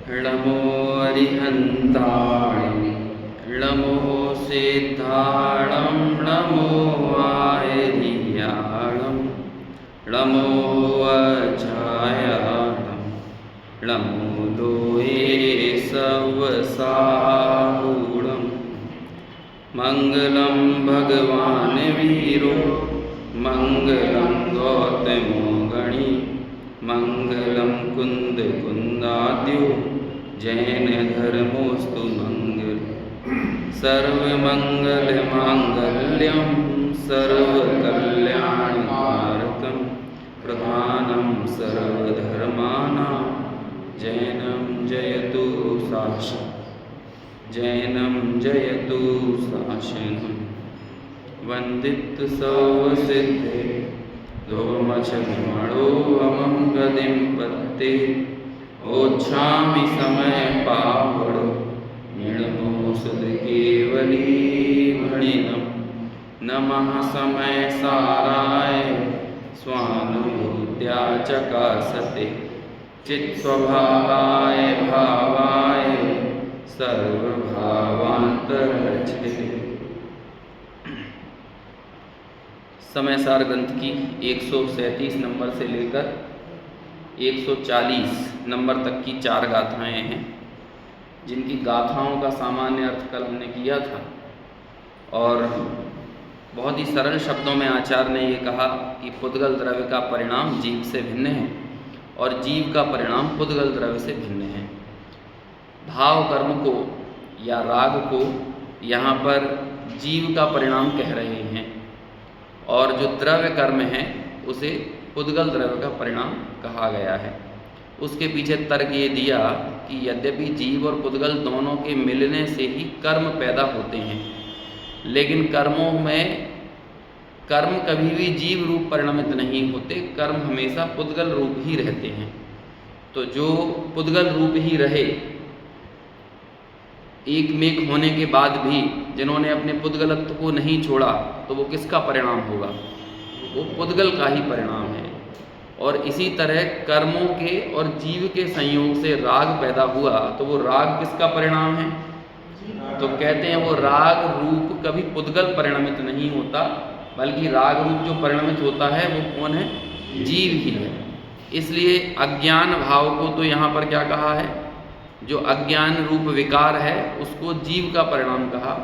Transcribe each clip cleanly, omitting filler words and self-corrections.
नमो अरिहन्ताणं नमो सिद्धाणं नमो आयर्याणं नमो अजायाणं नमो लोये सवसाहूणं मङ्गलं भगवान् वीरो मङ्गलं गौतमो गणी मङ्गलं कुन्दकुन्दाद्यो जैन धर्मोऽस्तु मङ्गल सर्वमङ्गलमाङ्गल्यं सर्वकल्याणकारकं प्रधानं सर्वधर्माणां जैनं जयतु शासनं जैनं जयतु शासनं वन्दित सर्वसिद्धे दोमचमणो अमं गदिं पत्ते ओच्छामि समय पावड़ो निर्मोसद केवली मणिनं नमः समय साराय स्वानुभूत्या चकासते चित्स्वभावाय भावाय सर्वभावान्तरच्छते। समय सार ग्रंथ की 137 नंबर से लेकर 140 नंबर तक की 4 गाथाएं हैं, जिनकी गाथाओं का सामान्य अर्थ कल हमने किया था। और बहुत ही सरल शब्दों में आचार्य ने ये कहा कि पुद्गल द्रव्य का परिणाम जीव से भिन्न है और जीव का परिणाम पुद्गल द्रव्य से भिन्न है। भाव कर्म को या राग को यहाँ पर जीव का परिणाम कह रहे हैं और जो द्रव्य कर्म है उसे पुद्गल द्रव्य का परिणाम कहा गया है। उसके पीछे तर्क ये दिया कि यद्यपि जीव और पुद्गल दोनों के मिलने से ही कर्म पैदा होते हैं, लेकिन कर्मों में कर्म कभी भी जीव रूप परिणमित नहीं होते, कर्म हमेशा पुद्गल रूप ही रहते हैं। तो जो पुद्गल रूप ही रहे, एक मेक होने के बाद भी जिन्होंने अपने पुद्गलत्व को नहीं छोड़ा, तो वो किसका परिणाम होगा? वो पुद्गल का ही परिणाम है। और इसी तरह कर्मों के और जीव के संयोग से राग पैदा हुआ, तो वो राग किसका परिणाम है? तो कहते हैं वो राग रूप कभी पुद्गल परिणमित नहीं होता, बल्कि राग रूप जो परिणमित होता है वो कौन है? जीव ही है। इसलिए अज्ञान भाव को तो यहाँ पर क्या कहा है? जो अज्ञान रूप विकार है उसको जीव का परिणाम कहा,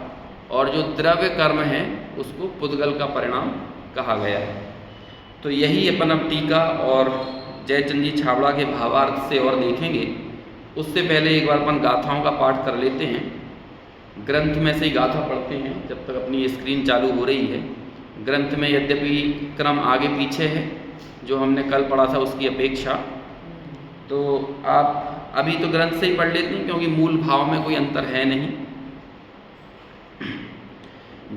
और जो द्रव्य कर्म है उसको पुद्गल का परिणाम कहा गया है। तो यही अपन अब टीका और जयचंद जी छाबड़ा के भावार्थ से और देखेंगे। उससे पहले एक बार अपन गाथाओं का पाठ कर लेते हैं। ग्रंथ में से ही गाथा पढ़ते हैं जब तक अपनी स्क्रीन चालू हो रही है। ग्रंथ में यद्यपि क्रम आगे पीछे है जो हमने कल पढ़ा था उसकी अपेक्षा, तो आप अभी तो ग्रंथ से ही पढ़ लेते हैं क्योंकि मूल भाव में कोई अंतर है नहीं।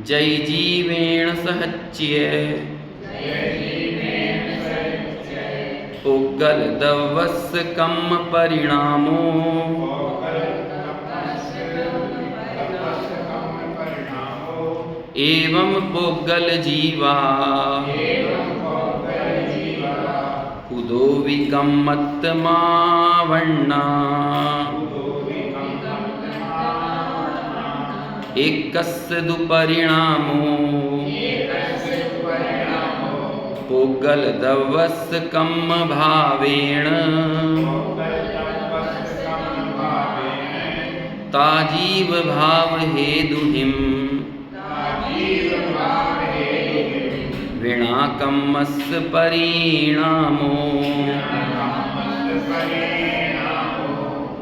जय जीवेण सहच्य पुद्गल दवस कम परिणामो एवं पुद्गल जीवा कुदो विकम्मत्तमावण्णा एकस्य दुपरिणामो पुद्गल दवस कम भावेण ताजीव भाव हेतुहिं विणाकम्मस्य परिणामो।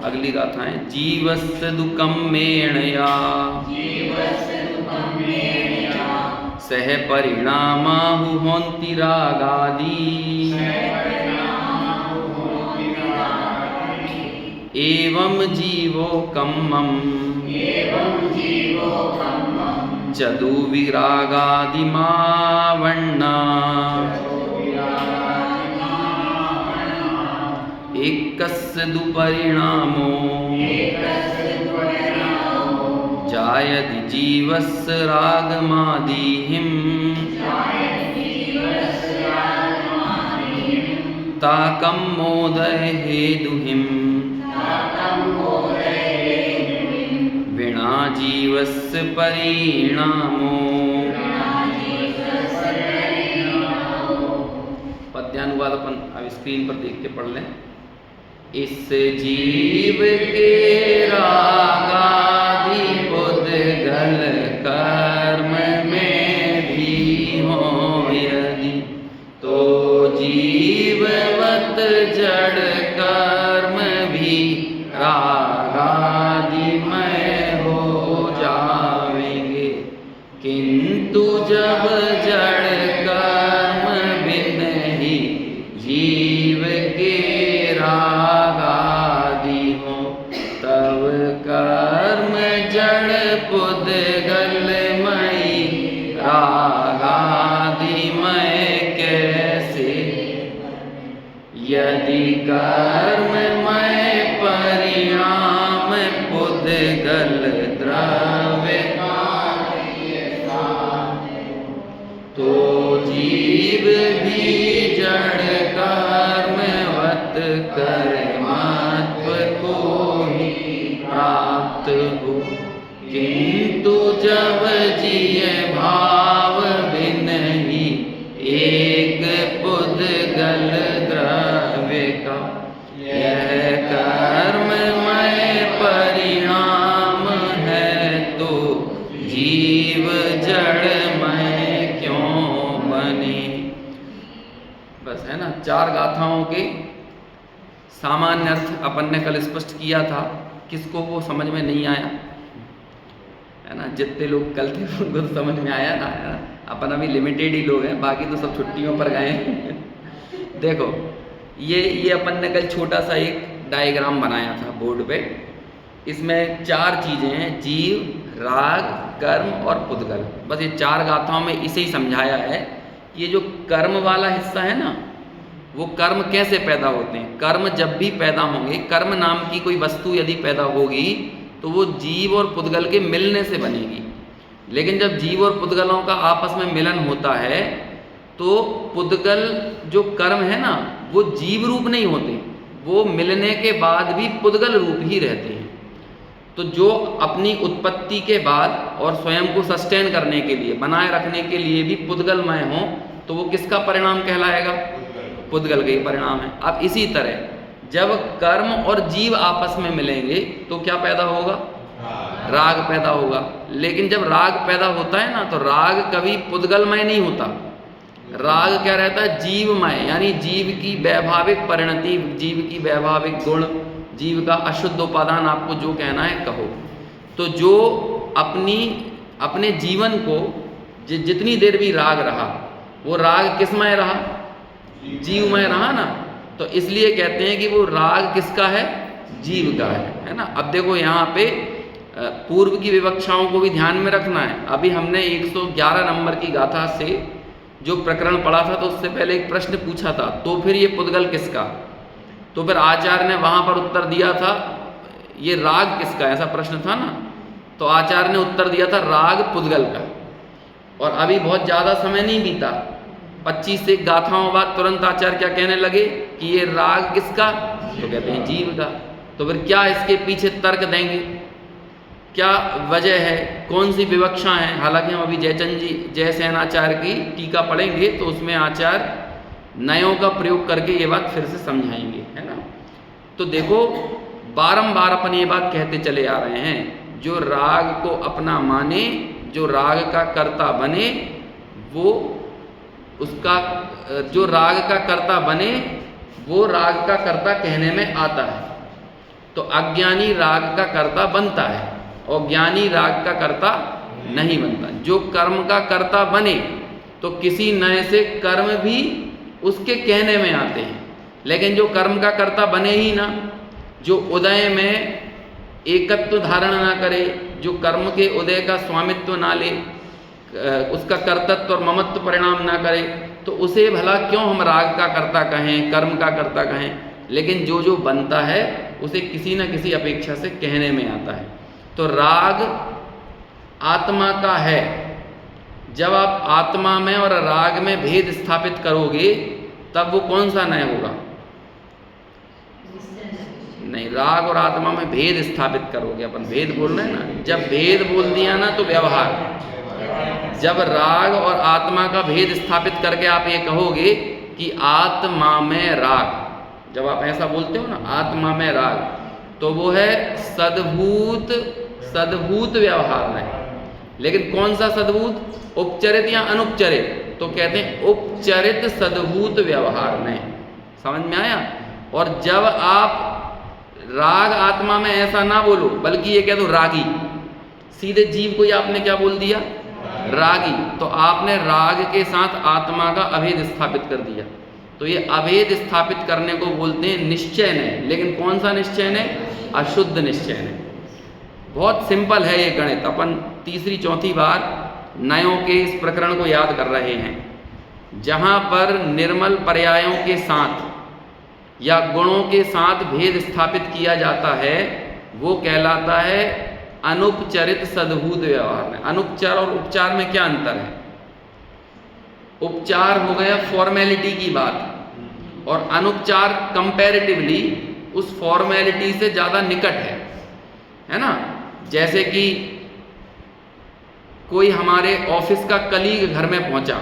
अगली गाथा है जीवस्य दुकम्मेणया सह परिणामाहु होन्ति रागादि एवं जीवो कम्मं चदु विरागादिमावण्णा एकस्य दुपरिणामो जायति जीवस्य रागमादिहिं ताकं मोदय हेतुहिं जीवस्य परिणामो। पद्यानुवाद अपन अब स्क्रीन पर देख के पढ़ लें। इस जीव के रागादि पुद्गल कर्म में भी हो यदि, तो जीववत जड़ कर्म भी रागादिमय हो जावेंगे। किंतु जब जड़ कर्म बिन ही जीव के रागादि हो, तब कर्म जड़ पुद्गलमयी रागादिमय कैसे। यदि कर्ममय परिणाम पुद्गल द्रव्य, तो जीव भी जड़ कर्मवत कर्मत्व को ही प्राप्त हो। किंतु जब जिय भाव बिन ही एक पुद्गल द्रव्य का, यह कर्ममय परिणाम है, तो जीव जड़मय क्यों बने। बस है ना, 4 गाथाओं के सामान्य अर्थ अपन ने कल स्पष्ट किया था। किसको वो समझ में नहीं आया है ना, जितने लोग कल थे उनको तो समझ में आया ना, है ना। अपन अभी लिमिटेड ही लोग हैं, बाकी तो सब छुट्टियों पर गए हैं। देखो ये अपन ने कल छोटा सा एक डायग्राम बनाया था बोर्ड पे। इसमें 4 चीजें हैं, जीव, राग, कर्म और पुद्गल। बस ये 4 गाथाओं में इसे ही समझाया है। ये जो कर्म वाला हिस्सा है ना, वो कर्म कैसे पैदा होते हैं। कर्म जब भी पैदा होंगे, कर्म नाम की कोई वस्तु यदि पैदा होगी तो वो जीव और पुद्गल के मिलने से बनेगी। लेकिन जब जीव और पुद्गलों का आपस में मिलन होता है तो पुद्गल जो कर्म है ना, वो जीव रूप नहीं होते, वो मिलने के बाद भी पुद्गल रूप ही रहते हैं। तो जो अपनी उत्पत्ति के बाद और स्वयं को सस्टेन करने के लिए, बनाए रखने के लिए भी पुद्गलमय हो, तो वो किसका परिणाम कहलाएगा? पुद्गल का ही परिणाम है। अब इसी तरह जब कर्म और जीव आपस में मिलेंगे तो क्या पैदा होगा? राग पैदा होगा। लेकिन जब राग पैदा होता है ना, तो राग कभी पुद्गलमय नहीं होता। राग क्या रहता है? जीवमय, यानी जीव की वैभाविक परिणति, जीव की वैभाविक गुण, जीव का अशुद्ध उपादान, आपको जो कहना है कहो। तो जो अपने जीवन को जितनी देर भी राग रहा, वो राग किसमय रहा? जीवमय रहा ना। तो इसलिए कहते हैं कि वो राग किसका है? जीव का है ना। अब देखो यहाँ पे पूर्व की विवक्षाओं को भी ध्यान में रखना है। अभी हमने 111 नंबर की गाथा से जो प्रकरण पढ़ा था, तो उससे पहले एक प्रश्न पूछा था, तो फिर ये पुद्गल किसका? तो फिर आचार्य ने वहाँ पर उत्तर दिया था, ये राग किसका, ऐसा प्रश्न था ना। तो आचार्य ने उत्तर दिया था राग पुद्गल का। और अभी बहुत ज़्यादा समय नहीं बीता, 25 से गाथाओं बाद तुरंत आचार्य क्या कहने लगे कि ये राग किसका? तो कहते हैं जीव का। तो फिर क्या इसके पीछे तर्क देंगे? क्या वजह है? कौन सी विवक्षा है? हालांकि हम अभी जयसेन आचार्य की टीका पढ़ेंगे तो उसमें आचार्य नयों का प्रयोग करके ये बात फिर से समझाएंगे, है ना। तो देखो, बारंबार अपन ये बात कहते चले आ रहे हैं, जो राग को अपना माने, जो राग का कर्ता बने, वो उसका जो राग का कर्ता बने वो राग का कर्ता कहने में आता है। तो अज्ञानी राग का कर्ता बनता है और ज्ञानी राग का कर्ता नहीं बनता। जो कर्म का कर्ता बने तो किसी नए से कर्म भी उसके कहने में आते हैं। लेकिन जो कर्म का कर्ता बने ही ना, जो उदय में एकत्व धारण ना करे, जो कर्म के उदय का स्वामित्व ना ले, उसका कर्तत्व और ममत्व परिणाम ना करे, तो उसे भला क्यों हम राग का कर्ता कहें, कर्म का कर्ता कहें। लेकिन जो जो बनता है उसे किसी न किसी अपेक्षा से कहने में आता है। तो राग आत्मा का है। जब आप आत्मा में और राग में भेद स्थापित करोगे तब वो कौन सा नय होगा? नहीं, राग और आत्मा में भेद स्थापित करोगे। अपन भेद बोल रहे हैं ना, जब भेद बोल दिया ना तो व्यवहार, जब राग और आत्मा का भेद स्थापित करके आप ये कहोगे कि आत्मा में राग, जब आप ऐसा बोलते हो ना आत्मा में राग, तो वो है सद्भूत, सद्भूत व्यवहार में। लेकिन कौन सा सद्भूत, उपचरित या अनुपचरित? तो कहते हैं उपचरित सद्भूत व्यवहार में। समझ में आया? और जब आप राग आत्मा में ऐसा ना बोलो, बल्कि ये कह दो रागी, सीधे जीव को ही आपने क्या बोल दिया, रागी, तो आपने राग के साथ आत्मा का अभेद स्थापित कर दिया। तो ये अभेद स्थापित करने को बोलते हैं निश्चय नहीं। लेकिन कौन सा निश्चय नहीं? अशुद्ध निश्चय नहीं। बहुत सिंपल है ये गणित। अपन तीसरी चौथी बार नयों के इस प्रकरण को याद कर रहे हैं। जहाँ पर निर्मल पर्यायों के साथ या गुणों के साथ भेद स्थापित किया जाता है वो कहलाता है अनुपचरित सद्भूत व्यवहार में। अनुपचार और उपचार में क्या अंतर है? उपचार हो गया फॉर्मेलिटी की बात, और अनुपचार कंपैरेटिवली उस फॉर्मेलिटी से ज़्यादा निकट है ना। जैसे कि कोई हमारे ऑफिस का कलीग घर में पहुंचा,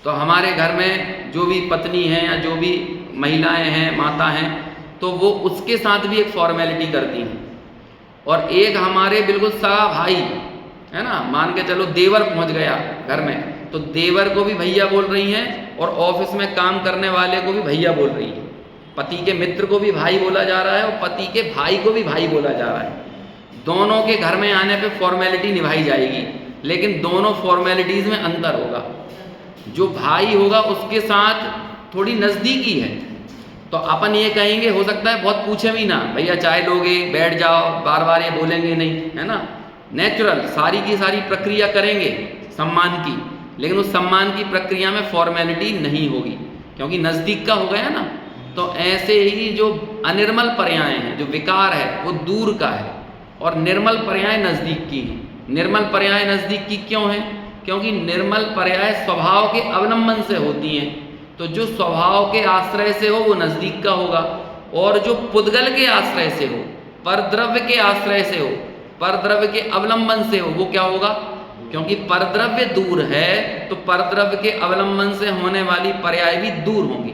तो हमारे घर में जो भी पत्नी है या जो भी महिलाएं हैं, माता हैं, तो वो उसके साथ भी एक फॉर्मेलिटी करती हैं। और एक हमारे बिल्कुल सगा भाई है ना, मान के चलो देवर पहुंच गया घर में, तो देवर को भी भैया बोल रही हैं और ऑफिस में काम करने वाले को भी भैया बोल रही है। पति के मित्र को भी भाई बोला जा रहा है और पति के भाई को भी भाई बोला जा रहा है। दोनों के घर में आने पे फॉर्मेलिटी निभाई जाएगी, लेकिन दोनों फॉर्मेलिटीज़ में अंतर होगा। जो भाई होगा उसके साथ थोड़ी नज़दीकी है, तो अपन ये कहेंगे, हो सकता है बहुत पूछे भी ना, भैया चाय लोगे, बैठ जाओ, बार बार ये बोलेंगे नहीं, है ना, नेचुरल सारी की सारी प्रक्रिया करेंगे सम्मान की, लेकिन उस सम्मान की प्रक्रिया में फॉर्मेलिटी नहीं होगी क्योंकि नज़दीक का हो गया ना। तो ऐसे ही जो अनिर्मल पर्याय हैं, जो विकार है वो दूर का है और निर्मल पर्याय नज़दीक की हैं। निर्मल पर्याय नज़दीक की क्यों है? क्योंकि निर्मल पर्याय स्वभाव के अवलंबन से होती हैं, तो जो स्वभाव के आश्रय से हो वो नज़दीक का होगा, और जो पुद्गल के आश्रय से हो, परद्रव्य के आश्रय से हो, परद्रव्य के अवलंबन से हो, वो क्या होगा? क्योंकि परद्रव्य दूर है तो परद्रव्य के अवलंबन से होने वाली पर्याय भी दूर होंगी।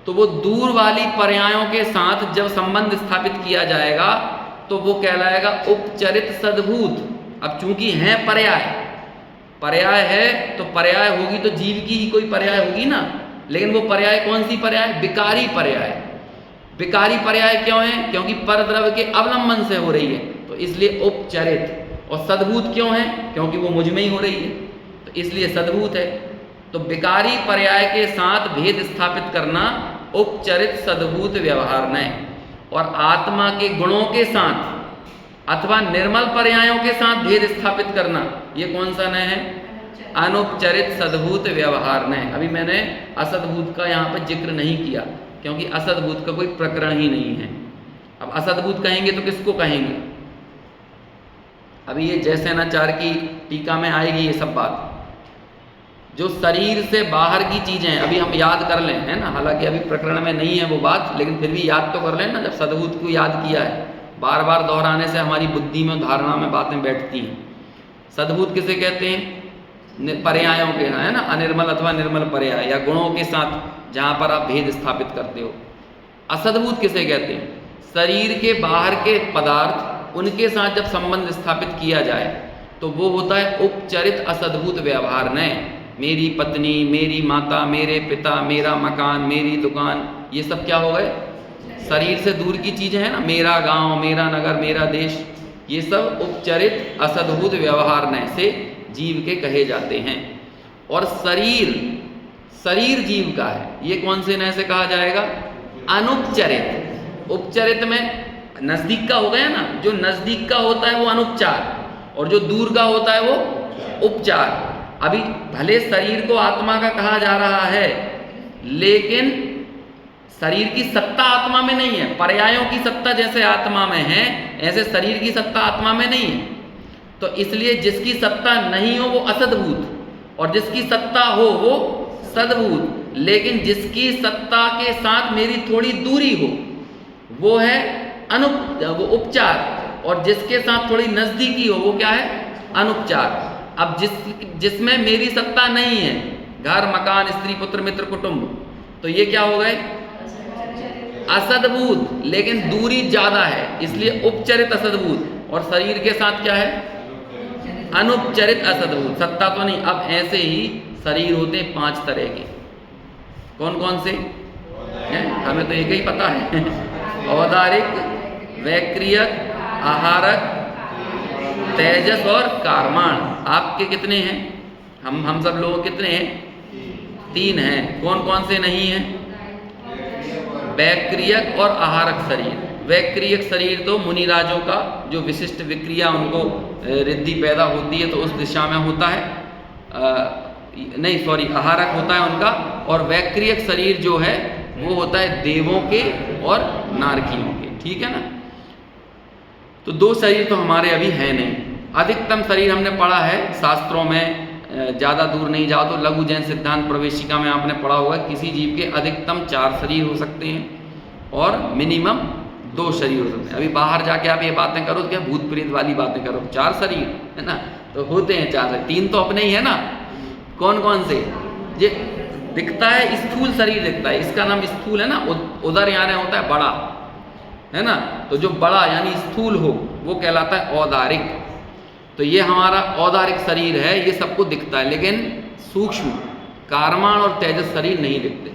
तो वो दूर वाली पर्यायों के साथ जब संबंध स्थापित किया जाएगा तो वो कहलाएगा उपचरित सद्भूत। अब चूंकि है पर्याय, पर्याय है तो पर्याय होगी तो जीव की ही कोई पर्याय होगी ना, लेकिन वो पर्याय कौन सी पर्याय? विकारी पर्याय। विकारी पर्याय क्यों है? क्योंकि परद्रव्य के अवलंबन से हो रही है, तो इसलिए उपचरित। और सद्भूत क्यों है? क्योंकि वो मुझ में ही हो रही है, तो इसलिए सद्भूत है। तो विकारी पर्याय के साथ भेद स्थापित करना उपचरित सद्भूत व्यवहार नहीं। और आत्मा के गुणों के साथ अथवा निर्मल पर्यायों के साथ भेद स्थापित करना, ये कौन सा नय है? अनुपचरित सद्भूत व्यवहार नय। अभी मैंने असद्भूत का यहाँ पर जिक्र नहीं किया क्योंकि असद्भूत का कोई प्रकरण ही नहीं है। अब असद्भूत कहेंगे तो किसको कहेंगे? अभी ये जयसेनाचार्य की टीका में आएगी ये सब बात। जो शरीर से बाहर की चीज़ें हैं, अभी हम याद कर लें, है ना, हालांकि अभी प्रकरण में नहीं है वो बात, लेकिन फिर भी याद तो कर लें ना। जब सद्भूत को याद किया है, बार बार दोहराने से हमारी बुद्धि में, धारणा में बातें बैठती हैं। सद्भूत किसे कहते हैं? पर्यायों के, है ना, अनिर्मल अथवा निर्मल पर्याय या गुणों के साथ जहाँ पर आप भेद स्थापित करते हो। असद्भूत किसे कहते हैं? शरीर के बाहर के पदार्थ, उनके साथ जब संबंध स्थापित किया जाए तो वो होता है उपचरित असद्भूत व्यवहार। नय मेरी पत्नी, मेरी माता, मेरे पिता, मेरा मकान, मेरी दुकान, ये सब क्या हो गए? शरीर से दूर की चीज़ें हैं ना। मेरा गांव, मेरा नगर, मेरा देश, ये सब उपचरित असद्भूत व्यवहार नय से जीव के कहे जाते हैं। और शरीर, शरीर जीव का है, ये कौन से नय से कहा जाएगा? अनुपचरित। उपचरित में नज़दीक का हो गया ना, जो नज़दीक का होता है वो अनुपचार और जो दूर का होता है वो उपचार। अभी भले शरीर को आत्मा का कहा जा रहा है, लेकिन शरीर की सत्ता आत्मा में नहीं है। पर्यायों की सत्ता जैसे आत्मा में है, ऐसे शरीर की सत्ता आत्मा में नहीं है। तो इसलिए जिसकी सत्ता नहीं हो वो असद्भूत और जिसकी सत्ता हो वो सद्भूत। लेकिन जिसकी सत्ता के साथ मेरी थोड़ी दूरी हो वो है वो उपचार, और जिसके साथ थोड़ी नजदीकी हो वो क्या है? अनुपचार। अब जिसमें मेरी सत्ता नहीं है, घर मकान स्त्री पुत्र मित्र कुटुंब, तो ये क्या हो गए? असद्भूत, लेकिन दूरी ज्यादा है इसलिए उपचरित असद्भूत। और शरीर के साथ क्या है? अनुपचरित असद्भूत, सत्ता तो नहीं। अब ऐसे ही शरीर होते हैं 5 तरह के। कौन कौन से हैं? हमें तो एक ही पता है औदारिक, वैक्रियक, आहारक, तेजस और कारमाण। आपके कितने हैं? हम सब लोग कितने हैं? 3 हैं। कौन कौन से नहीं हैं? वैक्रियक और आहारक शरीर। वैक्रियक शरीर तो मुनिराजों का जो विशिष्ट विक्रिया उनको रिद्धि पैदा होती है तो उस दिशा में होता है, नहीं सॉरी आहारक होता है उनका। और वैक्रियक शरीर जो है वो होता है देवों के और नारकियों के, ठीक है ना। तो 2 शरीर तो हमारे अभी है नहीं। अधिकतम शरीर हमने पढ़ा है शास्त्रों में, ज़्यादा दूर नहीं जाओ तो लघु जैन सिद्धांत प्रवेशिका में आपने पढ़ा होगा किसी जीव के अधिकतम 4 शरीर हो सकते हैं और मिनिमम 2 शरीर हो सकते हैं। अभी बाहर जाके आप ये बातें करो तो क्या भूत प्रेत वाली बातें करो, 4 शरीर है ना, तो होते हैं 4 शरीर। 3 तो अपने ही है ना। कौन कौन से? ये दिखता है स्थूल शरीर दिखता है, इसका नाम स्थूल है ना। उधर यानी होता है बड़ा, है ना। तो जो बड़ा यानी स्थूल हो वो कहलाता है औदारिक। तो ये हमारा औदारिक शरीर है, ये सबको दिखता है, लेकिन सूक्ष्म कारमाण और तेजस शरीर नहीं दिखते।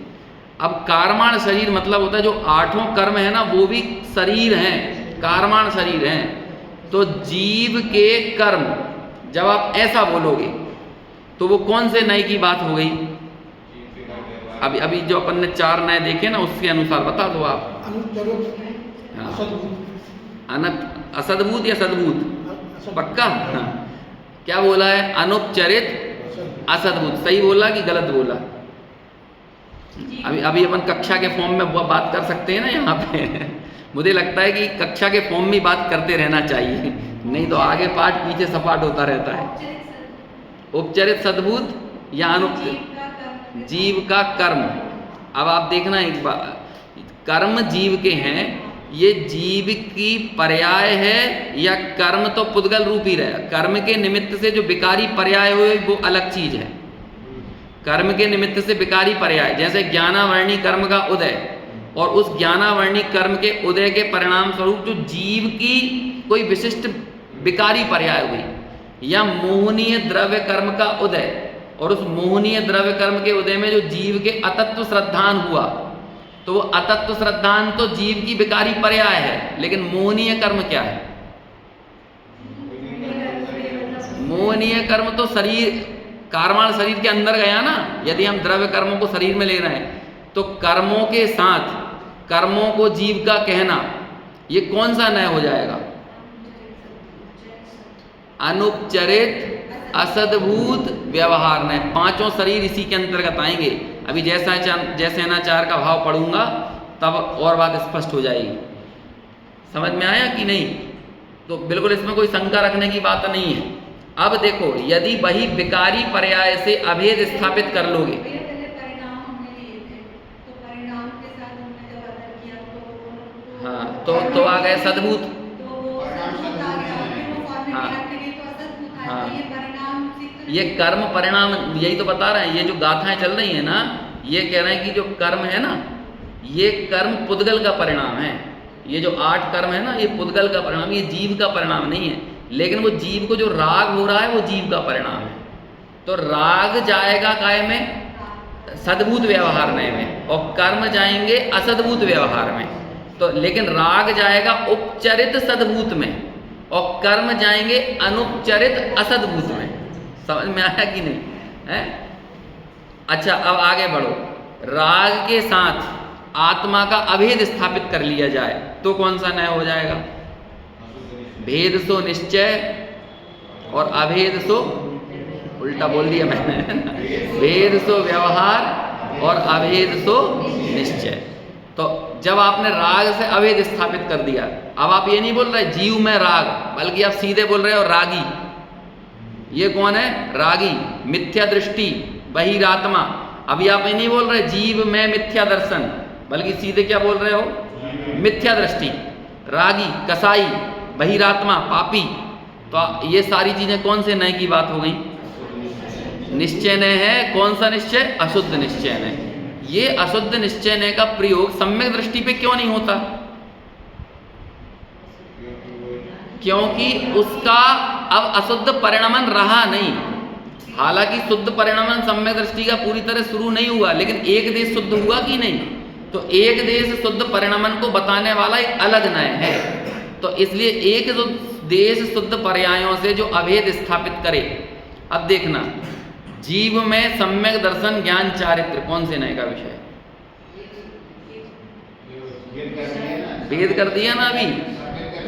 अब कारमाण शरीर मतलब होता है जो 8 कर्म है ना वो भी शरीर हैं, कारमाण शरीर हैं। तो जीव के कर्म जब आप ऐसा बोलोगे तो वो कौन से नए की बात हो गई? अभी जो अपन ने 4 नए देखे ना उसके अनुसार बता दो आप। असद्भूत या सद्भूत? पक्का? हाँ। क्या बोला है? अनुपचरित असद्भूत। सही बोला कि गलत बोला? अभी अपन कक्षा के फॉर्म में बात कर सकते हैं ना यहाँ पे मुझे लगता है कि कक्षा के फॉर्म में बात करते रहना चाहिए, नहीं तो आगे पाठ पीछे सपाट होता रहता है। उपचरित सद्भूत या अनुपचरित? जीव का कर्म। अब आप देखना एक बार, कर्म जीव के हैं, ये जीव की पर्याय है या कर्म तो पुद्गल रूप ही रहे। कर्म के निमित्त से जो विकारी पर्याय हुए वो अलग चीज है। कर्म के निमित्त से विकारी पर्याय, जैसे ज्ञानावर्णी कर्म का उदय, और उस ज्ञानावर्णी कर्म के उदय के परिणाम स्वरूप जो जीव की कोई विशिष्ट विकारी पर्याय हुई, या मोहनीय द्रव्य कर्म का उदय, और उस मोहनीय द्रव्य कर्म के उदय में जो जीव के अतत्व श्रद्धान हुआ, तो वो अतत्व श्रद्धान तो जीव की विकारी पर्याय है, लेकिन मोहनीय कर्म क्या है? मोहनीय कर्म तो शरीर, कारमाण शरीर के अंदर गया ना। यदि हम द्रव्य कर्मों को शरीर में ले रहे हैं तो कर्मों के साथ कर्मों को जीव का कहना, ये कौन सा नय हो जाएगा? अनुपचरित असद्भूत व्यवहार नय। 5 शरीर इसी के अंतर्गत आएंगे। अभी जैसे अनाचार का भाव पढ़ूंगा तब और बात स्पष्ट हो जाएगी। समझ में आया कि नहीं? तो बिल्कुल इसमें कोई शंका रखने की बात नहीं है। अब देखो, यदि वही विकारी पर्याय से अभेद स्थापित कर लोगे, हाँ तो आ गए सद्भूत। हाँ हाँ, ये कर्म परिणाम, यही तो बता रहे हैं। ये जो गाथाएं चल रही है ना, ये कह रहे हैं कि जो कर्म है ना, ये कर्म पुद्गल का परिणाम है। ये जो 8 कर्म है ना, ये पुद्गल का परिणाम, ये जीव का परिणाम नहीं है। लेकिन वो जीव को जो राग हो रहा है वो जीव का परिणाम है। तो राग जाएगा काय में? सद्भूत व्यवहार में, और कर्म जाएंगे असद्भूत व्यवहार में। तो लेकिन राग जाएगा उपचरित सद्भूत में और कर्म जाएंगे अनुपचरित असद्भूत में। समझ में आया कि नहीं है? अच्छा, अब आगे बढ़ो। राग के साथ आत्मा का अभेद स्थापित कर लिया जाए तो कौन सा न्याय हो जाएगा? भेद सो निश्चय और अभेद सो, उल्टा बोल दिया मैंने, भेद सो व्यवहार और अभेद सो निश्चय। तो जब आपने राग से अभेद स्थापित कर दिया, अब आप ये नहीं बोल रहे जीव में राग, बल्कि आप सीधे बोल रहे हो रागी। ये कौन है? रागी, मिथ्या दृष्टि, बहिरात्मा। अभी आप ये नहीं बोल रहे जीव में मिथ्या दर्शन, बल्कि सीधे क्या बोल रहे हो, मिथ्या दृष्टि। रागी, कसाई, बहिरात्मा, पापी, तो ये सारी चीजें कौन से नय की बात हो गई, निश्चय नय है। कौन सा निश्चय, अशुद्ध निश्चय नय। ये अशुद्ध निश्चय नय का प्रयोग सम्यक दृष्टि पे क्यों नहीं होता, क्योंकि उसका अब अशुद्ध परिणमन रहा नहीं। हालांकि शुद्ध परिणमन सम्यक दृष्टि का पूरी तरह शुरू नहीं हुआ, लेकिन एक देश शुद्ध हुआ कि नहीं, तो एक देश शुद्ध परिणमन को बताने वाला एक अलग नय है। तो इसलिए एक जो देश शुद्ध पर्यायों से जो अभेद स्थापित करे। अब देखना, जीव में सम्यक दर्शन ज्ञान चारित्र कौन से नय का विषय, भेद कर दिया ना अभी।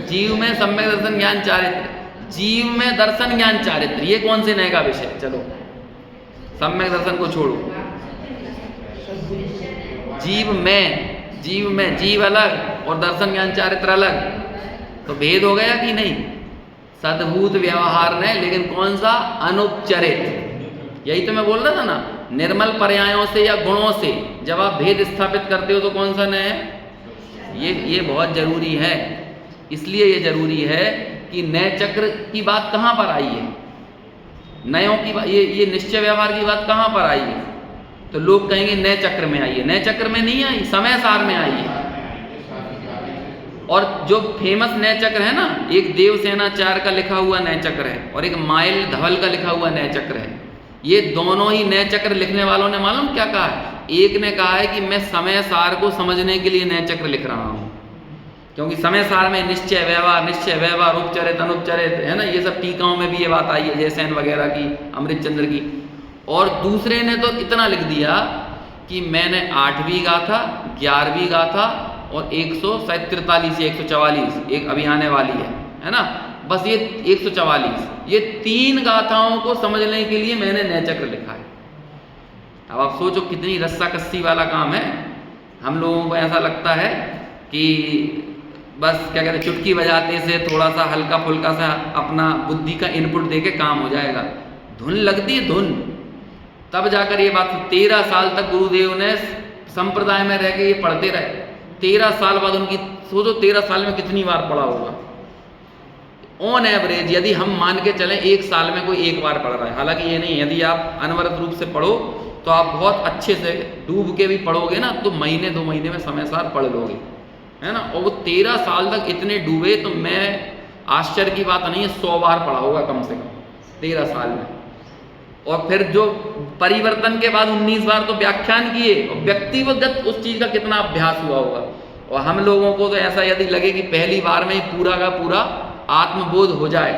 जीव में सम्यक दर्शन ज्ञान चारित्र, जीव में दर्शन ज्ञान चारित्र, ये कौन से नय का विषय। चलो सम्यक दर्शन को छोड़ो, जीव में जीव अलग और दर्शन ज्ञान चारित्र अलग, तो भेद हो गया कि नहीं। सद्भूत व्यवहार ने, लेकिन कौन सा, अनुपचरित। यही तो मैं बोल रहा था ना, निर्मल पर्यायों से या गुणों से जब आप भेद स्थापित करते हो तो कौन सा नय है, ये बहुत जरूरी है। इसलिए ये जरूरी है कि नय चक्र की बात कहाँ पर आई है, नयों की बात, ये निश्चय व्यवहार की बात कहाँ पर आई है। तो लोग कहेंगे नय चक्र में आई है, नय चक्र में नहीं आई, समय सार में आई है। और जो फेमस नय चक्र है ना, एक देवसेनाचार्य का लिखा हुआ नय चक्र है और एक माइल धवल का लिखा हुआ नय चक्र है। ये दोनों ही नय चक्र लिखने वालों ने मालूम क्या कहा है, एक ने कहा है कि मैं समय सार को समझने के लिए नय चक्र लिख रहा हूँ, क्योंकि समय सार में निश्चय व्यवहार उपचरित अनुपचरित है ना, ये सब टीकाओं में भी ये बात आई है, जयसेन वगैरह की, अमृतचंद्र की। और दूसरे ने तो इतना लिख दिया कि मैंने 8वीं गाथा, 11वीं गाथा और 143 या 144 एक अभी आने वाली है ना, बस ये 144, ये 3 गाथाओं को समझने के लिए मैंने नय चक्र लिखा है। अब आप सोचो कितनी रस्साकस्सी वाला काम है। हम लोगों को ऐसा लगता है कि बस क्या कहते हैं, चुटकी बजाते से थोड़ा सा हल्का फुल्का सा अपना बुद्धि का इनपुट देके काम हो जाएगा। धुन लगती है, धुन, तब जाकर ये बात। 13 साल तक गुरुदेव ने संप्रदाय में रह के ये पढ़ते रहे। 13 साल बाद उनकी, सोचो 13 साल में कितनी बार पढ़ा होगा। ऑन एवरेज यदि हम मान के चलें 1 साल में कोई 1 बार पढ़ रहा है, हालांकि ये नहीं, यदि आप अनवरत रूप से पढ़ो तो आप बहुत अच्छे से डूब के भी पढ़ोगे ना, तो महीने 2 महीने में समय सार पढ़ लोगे, है ना। और वो 13 साल तक इतने डूबे, तो मैं आश्चर्य की बात नहीं है 100 बार पढ़ा होगा कम से कम 13 साल में। और फिर जो परिवर्तन के बाद 19 बार तो व्याख्यान किए, और व्यक्तिगत उस चीज का कितना अभ्यास हुआ होगा। और हम लोगों को तो ऐसा यदि लगे कि पहली बार में ही पूरा का पूरा आत्मबोध हो जाए,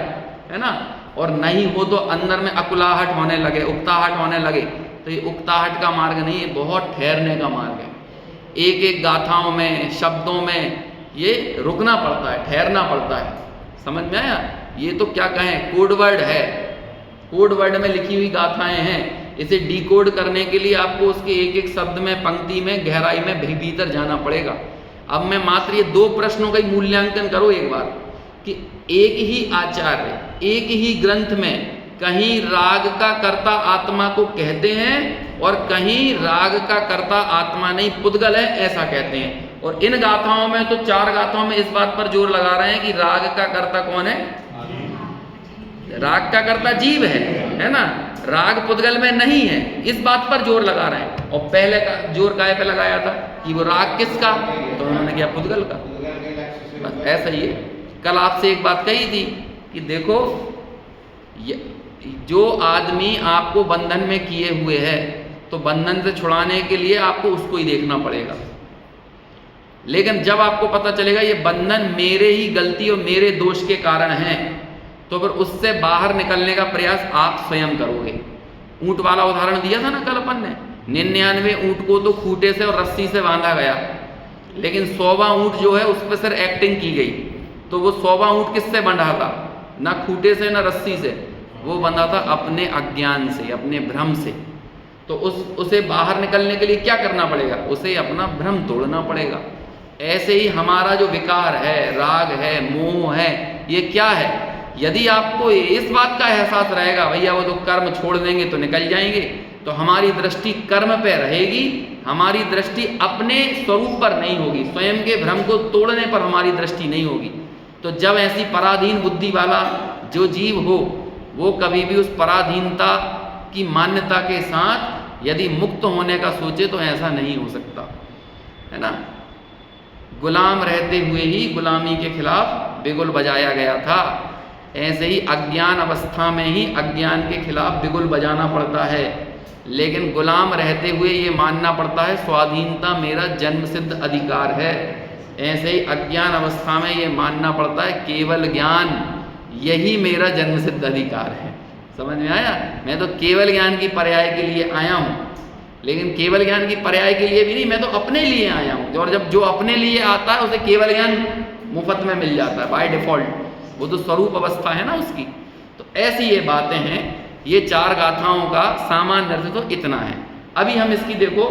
है ना, और नहीं हो तो अंदर में अकुलाहट होने लगे, उकताहट होने लगे, तो ये उकताहट का मार्ग नहीं है, बहुत ठहरने का मार्ग है। एक एक गाथाओं में, शब्दों में ये रुकना पड़ता है, ठहरना पड़ता है। समझ में आया। ये तो क्या कहें, कोड वर्ड है, कोड वर्ड में लिखी हुई गाथाएं हैं। इसे डिकोड करने के लिए आपको उसके एक एक शब्द में, पंक्ति में, गहराई में भीतर जाना पड़ेगा। अब मैं मात्र ये 2 प्रश्नों का ही मूल्यांकन करो एक बार, कि एक ही आचार्य एक ही ग्रंथ में कहीं राग का कर्ता आत्मा को कहते हैं और कहीं राग का कर्ता आत्मा नहीं पुद्गल है ऐसा कहते हैं। और इन गाथाओं में तो 4 गाथाओं में इस बात पर जोर लगा रहे हैं कि राग का कर्ता कौन है, राग का कर्ता जीव है ना, राग पुद्गल में नहीं है, इस बात पर जोर लगा रहे हैं। और पहले का जोर काहे पे लगाया था कि वो राग किसका, तो उन्होंने किया पुद्गल का। बस ऐसा ही है। कल आपसे एक बात कही थी कि देखो, जो आदमी आपको बंधन में किए हुए है, तो बंधन से छुड़ाने के लिए आपको उसको ही देखना पड़ेगा। लेकिन जब आपको पता चलेगा ये बंधन मेरे ही गलती और मेरे दोष के कारण है, तो फिर उससे बाहर निकलने का प्रयास आप स्वयं करोगे। ऊंट वाला उदाहरण दिया था ना कल अपन ने, 99 ऊंट को तो खूंटे से और रस्सी से बांधा गया, लेकिन 100वां ऊंट जो है उस पर सिर्फ एक्टिंग की गई। तो वो 100वां ऊंट किससे बंधा था, ना खूंटे से ना रस्सी से, वो बंधा था अपने अज्ञान से, अपने भ्रम से। तो उसे बाहर निकलने के लिए क्या करना पड़ेगा, उसे अपना भ्रम तोड़ना पड़ेगा। ऐसे ही हमारा जो विकार है, राग है, मोह है, ये क्या है। यदि आपको इस बात का एहसास रहेगा भैया वो तो कर्म छोड़ देंगे तो निकल जाएंगे, तो हमारी दृष्टि कर्म पे रहेगी, हमारी दृष्टि अपने स्वरूप पर नहीं होगी, स्वयं के भ्रम को तोड़ने पर हमारी दृष्टि नहीं होगी। तो जब ऐसी पराधीन बुद्धि वाला जो जीव हो, वो कभी भी उस पराधीनता की मान्यता के साथ यदि मुक्त होने का सोचे तो ऐसा नहीं हो सकता, है ना। गुलाम रहते हुए ही गुलामी के खिलाफ बिगुल बजाया गया था, ऐसे ही अज्ञान अवस्था में ही अज्ञान के खिलाफ बिगुल बजाना पड़ता है। लेकिन गुलाम रहते हुए ये मानना पड़ता है स्वाधीनता मेरा जन्म सिद्ध अधिकार है। ऐसे ही अज्ञान अवस्था में ये मानना पड़ता है केवल ज्ञान यही मेरा जन्म सिद्ध अधिकार है। समझ में आया? मैं तो केवल ज्ञान की पर्याय के लिए आया हूँ, लेकिन केवल ज्ञान की पर्याय के लिए भी नहीं, मैं तो अपने लिए आया हूँ। और जब जो अपने लिए आता है उसे केवल ज्ञान मुफ्त में मिल जाता है बाय डिफॉल्ट, वो तो स्वरूप अवस्था है ना उसकी। तो ऐसी ये बातें हैं। ये 4 गाथाओं का सामान्य अर्थ तो इतना है। अभी हम इसकी देखो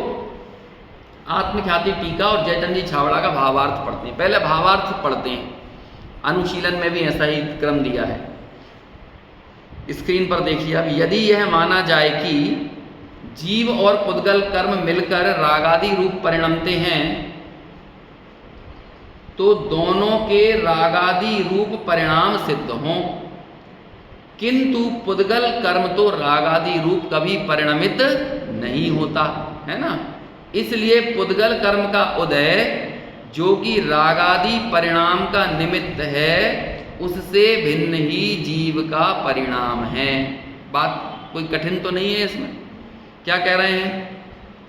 आत्मख्याति टीका और जयचंद जी छावड़ा का भावार्थ पढ़ते हैं। पहले भावार्थ पढ़ते हैं, अनुशीलन में भी ऐसा ही क्रम दिया है। स्क्रीन पर देखिए अब, यदि यह माना जाए कि जीव और पुद्गल कर्म मिलकर रागादि रूप परिणमते हैं, तो दोनों के रागादि रूप परिणाम सिद्ध हों, किंतु पुद्गल कर्म तो रागादि रूप कभी परिणमित नहीं होता, है ना। इसलिए पुद्गल कर्म का उदय जो कि रागादि परिणाम का निमित्त है, उससे भिन्न ही जीव का परिणाम है। बात कोई कठिन तो नहीं है इसमें। क्या कह रहे हैं?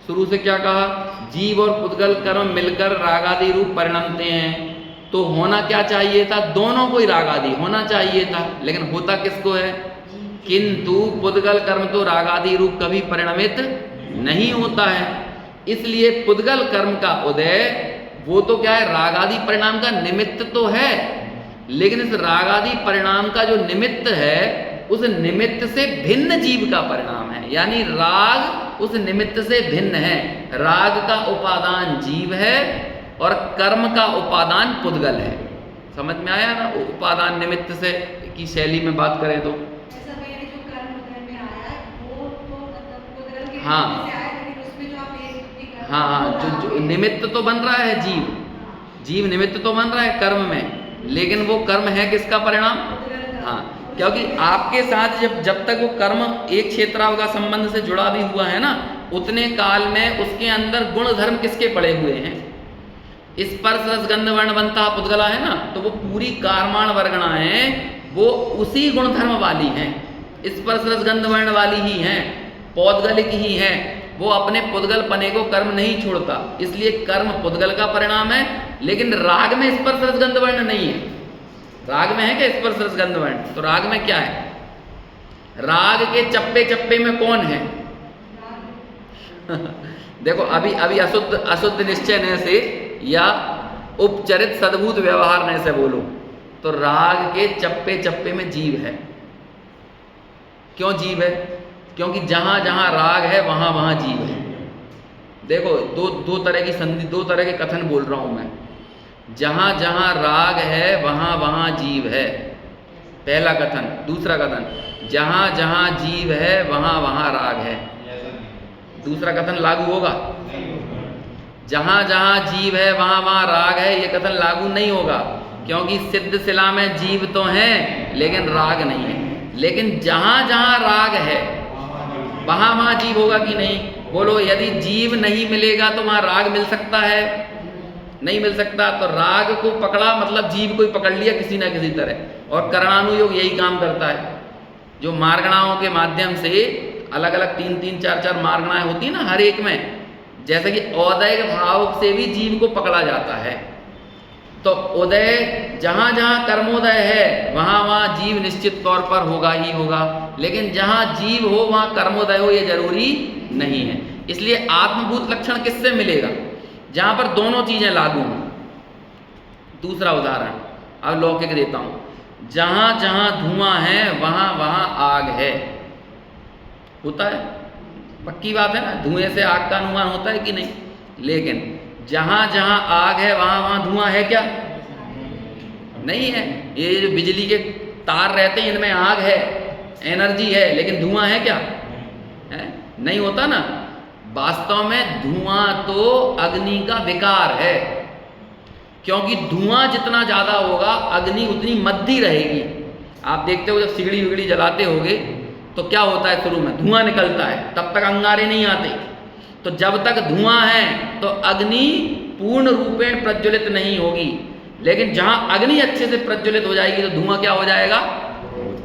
शुरू से क्या कहा? जीव और पुद्गल कर्म मिलकर रागादि रूप परिणमते हैं, तो होना क्या चाहिए था? दोनों को ही रागादि होना चाहिए था, लेकिन होता किसको है? किंतु पुद्गल कर्म तो रागादि रूप कभी परिणमित नहीं होता है। इसलिए पुद्गल कर्म का उदय वो तो क्या है? रागादि परिणाम का निमित्त तो है, लेकिन इस रागादि परिणाम का जो निमित्त है उस निमित्त से भिन्न जीव का परिणाम है। यानी राग उस निमित्त से भिन्न है। राग का उपादान जीव है और कर्म का उपादान पुद्गल है। समझ में आया ना? उपादान निमित्त से की शैली में बात करें तो हाँ हाँ हाँ, जो निमित्त तो बन रहा है जीव निमित्त तो बन रहा है कर्म में, लेकिन वो कर्म है किसका परिणाम? हाँ, क्योंकि आपके साथ जब तक वो कर्म एक क्षेत्रावगा संबंध से जुड़ा भी हुआ है ना, उतने काल में उसके अंदर गुण धर्म किसके पड़े हुए हैं? स्पर्श रस गंध वर्ण बनता पुद्गला है ना, तो वो पूरी कार्माण वर्गणाएं वो उसी गुण धर्म वाली हैं, स्पर्श रस गंध वर्ण वाली ही हैं, पौद्गलिक ही हैं। वो अपने पुद्गल पने को कर्म नहीं छोड़ता, इसलिए कर्म पुद्गल का परिणाम है। लेकिन राग में स्पर्श रस गंध वर्ण नहीं है। राग में है क्या स्पर्श रस गंध वर्ण? तो राग में क्या है? राग के चप्पे चप्पे में कौन है? देखो अभी अशुद्ध निश्चय न से या उपचरित सद्भूत व्यवहार न से बोलो तो राग के चप्पे चप्पे में जीव है। क्यों जीव है? क्योंकि जहां जहां राग है वहां वहां जीव है। देखो दो तरह की संधि, 2 तरह के कथन बोल रहा हूं मैं। जहां जहां राग है वहां वहां जीव है, पहला कथन। दूसरा कथन, जहां जहां जीव है वहां वहां राग है। दूसरा कथन लागू होगा? जहां जहां जीव है वहां वहां राग है, ये कथन लागू नहीं होगा, क्योंकि सिद्ध शिला में जीव तो है लेकिन राग नहीं है। लेकिन जहां जहां राग है वहां वहां जीव होगा कि नहीं? बोलो, यदि जीव नहीं मिलेगा तो वहां राग मिल सकता है? नहीं मिल सकता। तो राग को पकड़ा मतलब जीव को ही पकड़ लिया किसी ना किसी तरह। और करणानुयोग यही काम करता है, जो मार्गणाओं के माध्यम से अलग अलग 3-3, 4-4 मार्गणाएं होती है ना हर एक में, जैसे कि औदय भाव से भी जीव को पकड़ा जाता है। तो उदय जहां जहां कर्मोदय है वहां वहां जीव निश्चित तौर पर होगा ही होगा, लेकिन जहां जीव हो वहां कर्मोदय हो ये जरूरी नहीं है। इसलिए आत्मभूत लक्षण किससे मिलेगा? जहां पर दोनों चीजें लागू हों। दूसरा उदाहरण अब लौकिक देता हूं, जहां जहां धुआं है वहां वहां आग है। होता है, पक्की बात है ना, धुएं से आग का अनुमान होता है कि नहीं? लेकिन जहां जहां आग है वहां वहां धुआं है क्या? नहीं है। ये जो बिजली के तार रहते हैं इनमें आग है, एनर्जी है, लेकिन धुआं है क्या? है? नहीं होता ना। वास्तव में धुआं तो अग्नि का विकार है, क्योंकि धुआं जितना ज़्यादा होगा अग्नि उतनी मद्दी रहेगी। आप देखते हो जब सिगड़ी विगड़ी जलाते होगे तो क्या होता है, शुरू में धुआं निकलता है, तब तक अंगारे नहीं आते। तो जब तक धुआं है तो अग्नि पूर्ण रूपेण प्रज्वलित नहीं होगी, लेकिन जहां अग्नि अच्छे से प्रज्वलित हो जाएगी तो धुआं क्या हो जाएगा,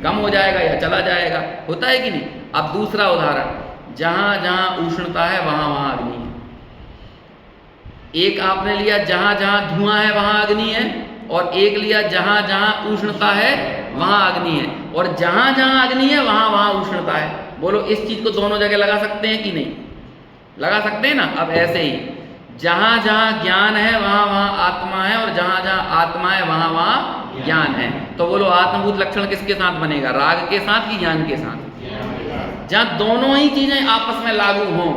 कम हो जाएगा या चला जाएगा। होता है कि नहीं। अब दूसरा उदाहरण, जहां जहां उष्णता है वहां वहां अग्नि है। एक आपने लिया जहां जहां धुआं है वहां अग्नि है, और एक लिया जहां जहां उष्णता है वहां अग्नि है, और जहां जहां अग्नि है वहां वहां उष्णता है। बोलो इस चीज को दोनों जगह लगा सकते हैं कि नहीं, लगा सकते हैं ना। अब ऐसे ही जहां जहां ज्ञान है वहां वहां आत्मा है, और जहां जहां आत्मा है वहां वहां ज्ञान है। तो बोलो आत्मभूत लक्षण किसके साथ बनेगा, राग के साथ कि ज्ञान के साथ। जहां दोनों ही चीजें आपस में लागू हों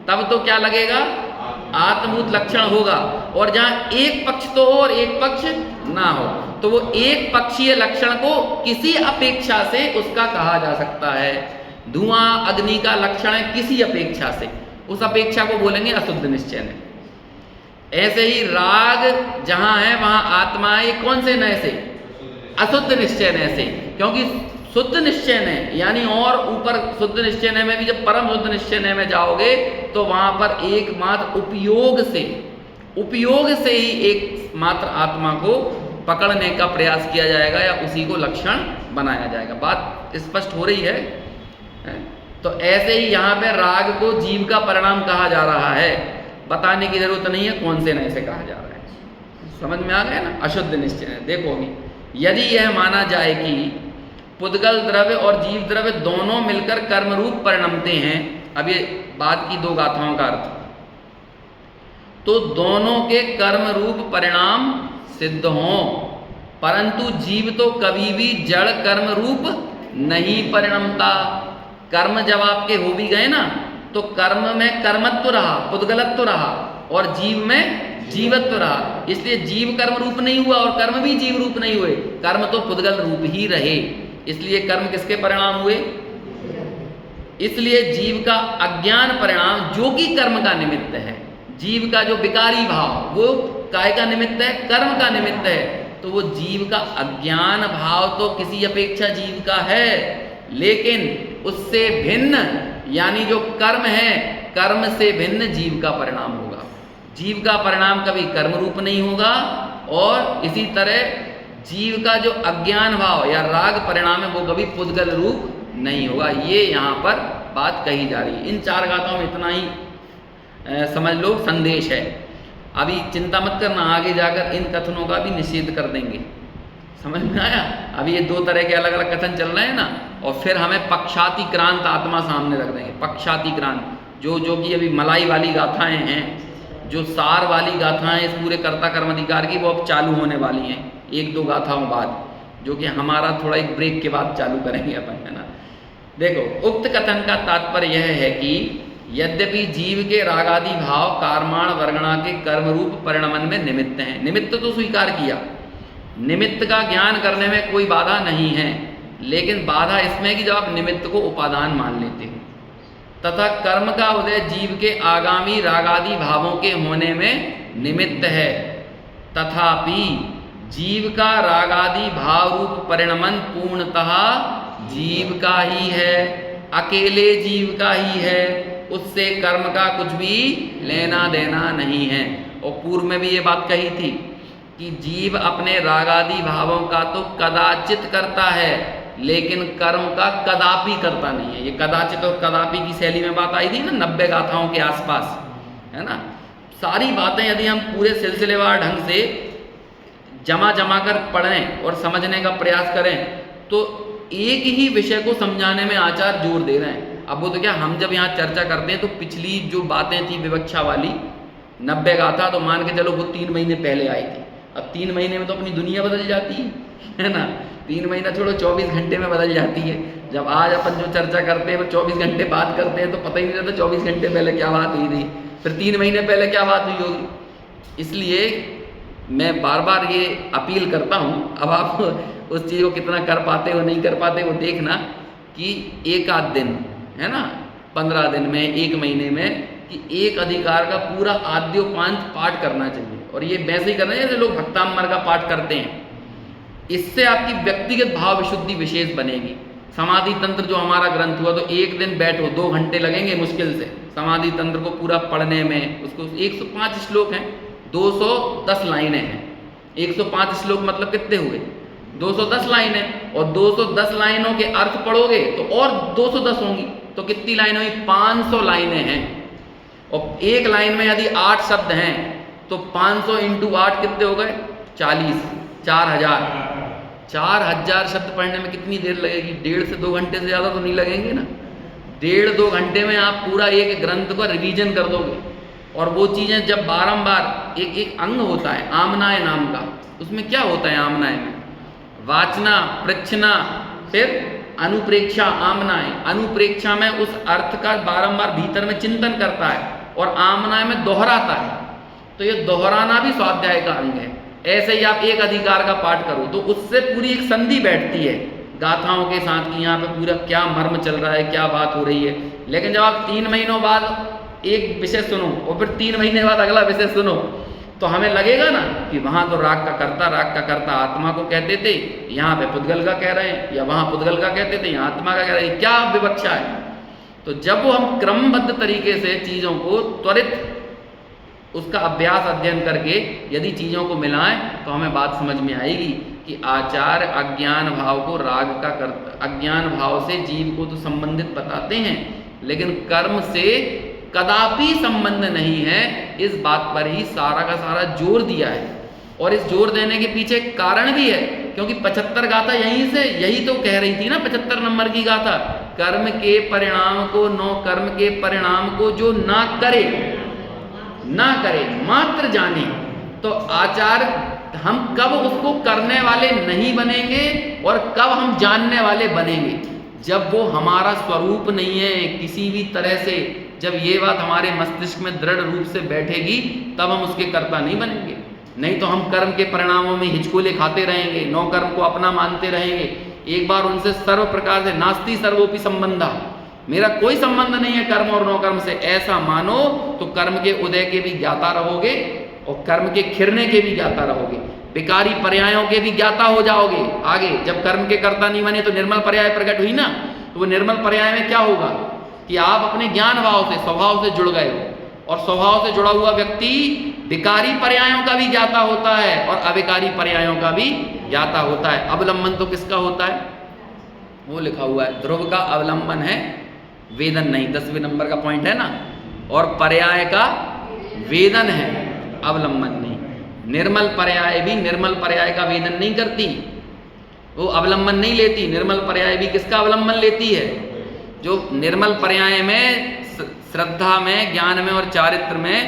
तब तो क्या लगेगा, आत्मभूत लक्षण होगा। और जहां एक पक्ष तो हो और एक पक्ष ना हो, तो वो एक पक्षीय लक्षण को किसी अपेक्षा से उसका कहा जा सकता है। धुआं अग्नि का लक्षण है किसी अपेक्षा से, उस अपेक्षा को बोलेंगे अशुद्ध निश्चय ने। ऐसे ही राग जहां है वहां आत्मा है, कौन से नय से, अशुद्ध निश्चय नय से। क्योंकि शुद्ध निश्चय नय यानी और ऊपर शुद्ध निश्चय नय में भी जब परम शुद्ध निश्चय नय में जाओगे तो वहां पर एकमात्र उपयोग से ही एक मात्र आत्मा को पकड़ने का प्रयास किया जाएगा या उसी को लक्षण बनाया जाएगा। बात स्पष्ट हो रही है। तो ऐसे ही यहाँ पे राग को जीव का परिणाम कहा जा रहा है, बताने की जरूरत नहीं है कौन से नय से कहा जा रहा है। समझ में आ गया ना, अशुद्ध निश्चय। देखो अभी यदि यह माना जाए कि पुद्गल द्रव्य और जीव द्रव्य दोनों मिलकर कर्म रूप परिणमते हैं, अब ये बात की दो गाथाओं का अर्थ, तो दोनों के कर्म रूप परिणाम सिद्ध हों, परंतु जीव तो कभी भी जड़ कर्म रूप नहीं परिणमता। कर्म जब आपके हो भी गए ना तो कर्म में कर्मत्व रहा, पुद्गलत्व रहा, और जीव में जीवत्व रहा। इसलिए जीव कर्म रूप नहीं हुआ और कर्म भी जीव रूप नहीं हुए, कर्म तो पुद्गल रूप ही रहे। इसलिए कर्म किसके परिणाम हुए, इसलिए जीव का अज्ञान परिणाम जो कि कर्म का निमित्त है, जीव का जो विकारी भाव वो काय का निमित्त है, कर्म का निमित्त है। तो वो जीव का अज्ञान भाव तो किसी अपेक्षा जीव का है, लेकिन उससे भिन्न यानी जो कर्म है, कर्म से भिन्न जीव का परिणाम होगा। जीव का परिणाम कभी कर्म रूप नहीं होगा, और इसी तरह जीव का जो अज्ञान भाव या राग परिणाम है वो कभी पुद्गल रूप नहीं होगा। ये यहाँ पर बात कही जा रही है। इन चार गाथाओं में इतना ही समझ लो संदेश है। अभी चिंता मत करना, आगे जाकर इन कथनों का भी निषेध कर देंगे। समझ में आया। अभी ये दो तरह के अलग अलग कथन चल रहे हैं ना, और फिर हमें पक्षातिक्रांत आत्मा सामने रख देंगे। पक्षातिक्रांत जो कि अभी मलाई वाली गाथाएं हैं, जो सार वाली गाथाएं इस पूरे कर्ता कर्म अधिकार की, वो अब चालू होने वाली हैं एक दो गाथाओं बाद, जो कि हमारा थोड़ा एक ब्रेक के बाद चालू करेंगे अपन, है ना। देखो उक्त कथन का तात्पर्य यह है कि यद्यपि जीव के रागादि भाव कार्माण वर्गणा के कर्म रूप परिणमन में निमित्त हैं, निमित्त तो स्वीकार किया, निमित्त का ज्ञान करने में कोई बाधा नहीं है, लेकिन बाधा इसमें कि जब आप निमित्त को उपादान मान लेते हो, तथा कर्म का उदय जीव के आगामी रागादि भावों के होने में निमित्त है। तथापि जीव का रागादि भाव रूप परिणमन पूर्णतः जीव का ही है, अकेले जीव का ही है, उससे कर्म का कुछ भी लेना देना नहीं है। और पूर्व में भी ये बात कही थी कि जीव अपने रागादि भावों का तो कदाचित करता है, लेकिन कर्म का कदापि करता नहीं है। ये कदाचित और कदापि की शैली में बात आई थी ना 90 गाथाओं के आसपास, है ना। सारी बातें यदि हम पूरे सिलसिलेवार ढंग से जमा कर पढ़ें और समझने का प्रयास करें तो एक ही विषय को समझाने में आचार्य जोर दे रहे हैं। अब वो तो क्या, हम जब यहाँ चर्चा करते हैं तो पिछली जो बातें थी विवक्षा वाली 90 गाथा, तो मान के चलो वो 3 महीने पहले आई थी। अब 3 महीने में तो अपनी दुनिया बदल जाती है ना। 3 महीना छोड़ो 24 घंटे में बदल जाती है। जब आज अपन जो चर्चा करते हैं वो 24 घंटे बात करते हैं तो पता ही नहीं रहता 24 घंटे पहले क्या बात हुई थी, फिर 3 महीने पहले क्या बात हुई होगी। इसलिए मैं बार बार ये अपील करता हूँ, अब आप उस चीज़ को कितना कर पाते हो नहीं कर पाते वो देखना, कि एक आध दिन, है ना, 15 दिन में, 1 महीने में, कि एक अधिकार का पूरा आद्योपांत पाठ करना चाहिए। और ये वैसे ही करना है जैसे लोग भक्तामर का पाठ करते हैं। इससे आपकी व्यक्तिगत भाव विशुद्धि विशेष बनेगी। समाधि तंत्र जो हमारा ग्रंथ हुआ, तो एक दिन बैठो, 2 घंटे लगेंगे मुश्किल से समाधि तंत्र को पूरा पढ़ने में। उसको 105 श्लोक हैं, 210 लाइनें हैं। 105 श्लोक मतलब कितने हुए? 210 लाइनें। और 210 लाइनों के अर्थ पढ़ोगे तो और 210 होंगी, तो कितनी लाइनें हुई? 500 लाइनें हैं। और एक लाइन में यदि 8 शब्द हैं तो 500 × 8 कितने हो गए? 40, 4000। 4000 शब्द पढ़ने में कितनी देर लगेगी? 1.5 से 2 घंटे से ज़्यादा तो नहीं लगेंगे ना। 1.5-2 घंटे में आप पूरा एक ग्रंथ का रिवीजन कर दोगे। और वो चीज़ें जब बारंबार, एक अंग होता है आमनाय नाम का, उसमें क्या होता है आमनाय में? वाचना, प्रच्छना, फिर अनुप्रेक्षा। आमनाय, अनुप्रेक्षा में उस अर्थ का बारंबार भीतर में चिंतन करता है, और आमनाय में दोहराता है। तो ये दोहराना भी स्वाध्याय का अंग है। ऐसे ही आप एक अधिकार का पाठ करो तो उससे पूरी एक संधि बैठती है गाथाओं के साथ, कि यहाँ पे पूरा क्या मर्म चल रहा है, क्या बात हो रही है। लेकिन जब आप 3 महीनों बाद एक विषय सुनो और फिर 3 महीने बाद अगला विषय सुनो, तो हमें लगेगा ना कि वहाँ तो राग का कर्ता आत्मा को कहते थे, यहाँ पे पुद्गल का कह रहे हैं, या वहाँ पुद्गल का कहते थे, यहाँ आत्मा का कह रहे हैं। क्या विवक्षा है? तो जब वो हम क्रमबद्ध तरीके से चीज़ों को त्वरित उसका अभ्यास अध्ययन करके यदि चीज़ों को मिलाएं, तो हमें बात समझ में आएगी कि आचार्य अज्ञान भाव को राग का अज्ञान भाव से जीव को तो संबंधित बताते हैं, लेकिन कर्म से कदापि संबंध नहीं है। इस बात पर ही सारा का सारा जोर दिया है। और इस जोर देने के पीछे कारण भी है, क्योंकि 75 गाथा यही तो कह रही थी ना। 75 नंबर की गाथा, कर्म के परिणाम को, नो कर्म के परिणाम को जो ना करे मात्र जाने। तो आचार्य, हम कब उसको करने वाले नहीं बनेंगे और कब हम जानने वाले बनेंगे? जब वो हमारा स्वरूप नहीं है किसी भी तरह से। जब ये बात हमारे मस्तिष्क में दृढ़ रूप से बैठेगी, तब हम उसके कर्ता नहीं बनेंगे। नहीं तो हम कर्म के परिणामों में हिचकोले खाते रहेंगे, नौ कर्म को अपना मानते रहेंगे। एक बार उनसे सर्व प्रकार से नास्ति सर्वोपि संबंधा, मेरा कोई संबंध नहीं है कर्म और नौ कर्म से, ऐसा मानो तो कर्म के उदय के भी ज्ञाता रहोगे और कर्म के खिरने के भी ज्ञाता रहोगे, विकारी पर्यायों के भी ज्ञाता हो जाओगे। आगे जब कर्म के कर्ता नहीं बने तो निर्मल पर्याय प्रकट हुई ना। तो वो निर्मल पर्याय में क्या होगा कि आप अपने ज्ञान भाव से, स्वभाव से जुड़ गए हो, और स्वभाव से जुड़ा हुआ व्यक्ति विकारी पर्यायों का भी ज्ञाता होता है और अविकारी पर्यायों का भी ज्ञाता होता है। अवलंबन तो किसका होता है? वो लिखा हुआ है, ध्रुव का अवलंबन है, वेदन नहीं। 10वें नंबर का पॉइंट है ना। और पर्याय का वेदन है, अवलंबन नहीं। निर्मल पर्याय भी निर्मल पर्याय का वेदन नहीं करती, वो अवलंबन नहीं लेती। निर्मल पर्याय भी किसका अवलंबन लेती है? जो निर्मल पर्याय में, श्रद्धा में, ज्ञान में और चारित्र में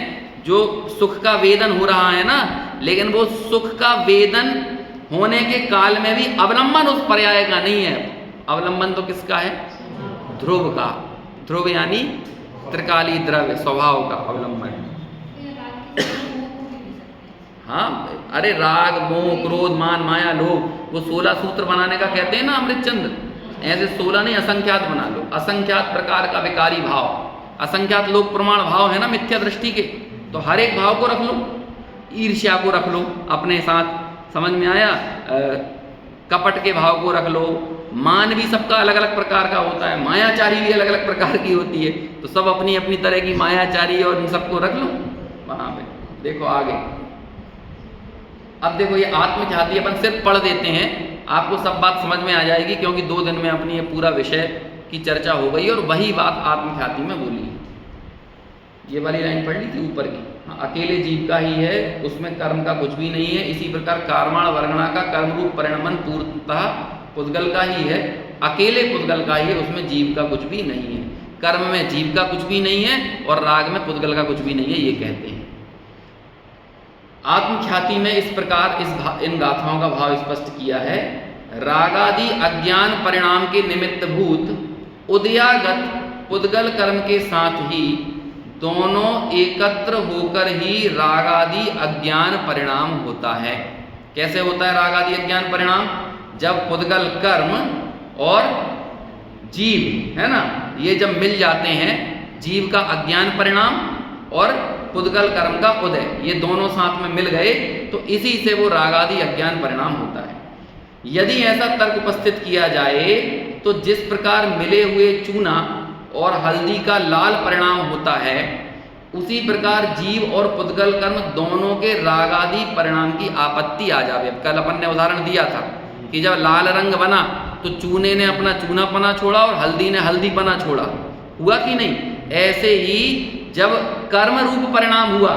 जो सुख का वेदन हो रहा है ना, लेकिन वो सुख का वेदन होने के काल में भी अवलंबन उस पर्याय का नहीं है। अवलंबन तो किसका है? ध्रुव का। ध्रुव यानी त्रिकाली द्रव्य स्वभाव का अवलंबन। हाँ, अरे राग, मोह, क्रोध, मान, माया, लोभ, वो 16 सूत्र बनाने का कहते हैं ना अमृतचंद्र। ऐसे 16 नहीं, असंख्यात बना लो। असंख्यात प्रकार का विकारी भाव, असंख्यात लोक प्रमाण भाव है ना मिथ्या दृष्टि के, तो हर एक भाव को रख लो। ईर्ष्या को रख लो अपने साथ, समझ में आया? कपट के भाव को रख लो। मान भी सबका अलग अलग प्रकार का होता है, मायाचारी भी अलग अलग प्रकार की होती है, तो सब अपनी अपनी तरह की मायाचारी और इन सबको रख लो वहाँ पे। देखो आगे, अब देखो ये आत्मख्याति अपन सिर्फ पढ़ देते हैं, आपको सब बात समझ में आ जाएगी, क्योंकि 2 दिन में अपनी ये पूरा विषय की चर्चा हो गई और वही बात आत्मख्याति में बोली है। ये वाली लाइन पढ़ ली थी ऊपर की। हाँ, अकेले जीव का ही है, उसमें कर्म का कुछ भी नहीं है। इसी प्रकार कार्माण वर्णना का कर्म रूप परिणमन पूर्णतः पुद्गल का ही है, अकेले पुद्गल का ही है, उसमें जीव का कुछ भी नहीं है। कर्म में जीव का कुछ भी नहीं है और राग में पुद्गल का कुछ भी नहीं है, ये कहते हैं। आत्मख्याति में इस प्रकार इन गाथाओं का भाव स्पष्ट किया है। रागादि अज्ञान परिणाम के निमित्त भूत उदयागत पुद्गल कर्म के साथ ही दोनों एकत्र होकर ही रागादि अज्ञान परिणाम होता है। कैसे होता है रागादि अज्ञान परिणाम? जब पुद्गल कर्म और जीव, है ना, ये जब मिल जाते हैं, जीव का अज्ञान परिणाम और पुद्गल कर्म का उदय, ये दोनों साथ में मिल गए तो इसी से वो राग आदि अज्ञान परिणाम होता है। यदि ऐसा तर्क उपस्थित किया जाए तो जिस प्रकार मिले हुए चूना और हल्दी का लाल परिणाम होता है, उसी प्रकार जीव और पुद्गल कर्म दोनों के राग आदि परिणाम की आपत्ति आ जावे। कल अपन ने उदाहरण दिया था कि जब लाल रंग बना तो चूने ने अपना चूनापना छोड़ा और हल्दी ने हल्दीपना छोड़ा, हुआ कि नहीं? ऐसे ही जब कर्म रूप परिणाम हुआ